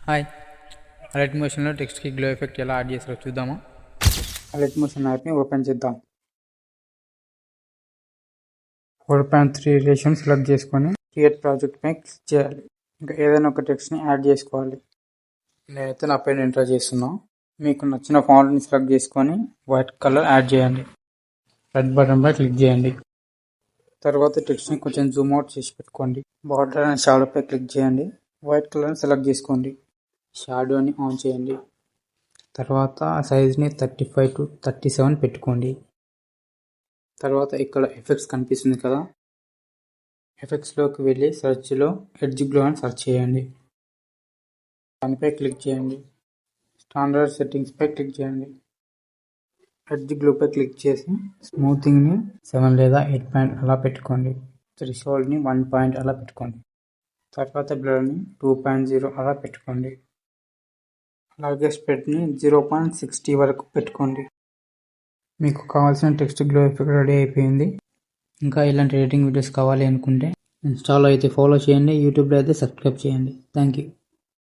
Hi alert మోషన్లో టెక్స్ట్కి glow effect ఎలా add చేస్తారో చూద్దామా. అలర్ట్ మోషన్ యాప్ని ఓపెన్ చేద్దాం. 4.3 రిలేషన్ సెలెక్ట్ చేసుకొని క్రియేట్ ప్రాజెక్ట్ పై క్లిక్ చేయాలి. ఇంకా ఏదైనా ఒక టెక్స్ట్ని యాడ్ చేసుకోవాలి. నేనైతే నా పేరు ఎంటర్ చేస్తున్నా. మీకు నచ్చిన ఫాంట్ని సెలెక్ట్ చేసుకొని వైట్ కలర్ యాడ్ చేయండి. రెడ్ బటన్పై క్లిక్ చేయండి. తర్వాత టెక్స్ట్ని కొంచెం జూమ్ అవుట్ చేసి పెట్టుకోండి. బార్డర్ అండ్ షాడోపై క్లిక్ చేయండి. వైట్ కలర్ని సెలెక్ట్ చేసుకోండి. షాడోని ఆన్ చేయండి. తర్వాత సైజ్ని 35 to 37 పెట్టుకోండి. తర్వాత ఇక్కడ ఎఫెక్ట్స్ కనిపిస్తుంది కదా, ఎఫెక్ట్స్లోకి వెళ్ళి సెర్చ్లో ఎడ్జ్ గ్లో అని సెర్చ్ చేయండి. దానిపై క్లిక్ చేయండి. స్టాండర్డ్ సెట్టింగ్స్పై క్లిక్ చేయండి. ఎడ్జ్ గ్లోపై క్లిక్ చేసి స్మూతింగ్ని 7 లేదా 8 పాయింట్ అలా పెట్టుకోండి. థ్రెషోల్డ్ని 1 పాయింట్ అలా పెట్టుకోండి. తర్వాత బ్లర్ని 2.0 అలా పెట్టుకోండి. అలాగే స్ప్రెడ్ని 0.60 వరకు పెట్టుకోండి. మీకు కావాల్సిన టెక్స్ట్ గ్లో ఎఫెక్ట్ రెడీ అయిపోయింది. ఇంకా ఇలాంటి ఎడిటింగ్ వీడియోస్ కావాలి అనుకుంటే ఇన్స్టాలో అయితే ఫాలో చేయండి, యూట్యూబ్లో అయితే సబ్స్క్రైబ్ చేయండి. Thank you.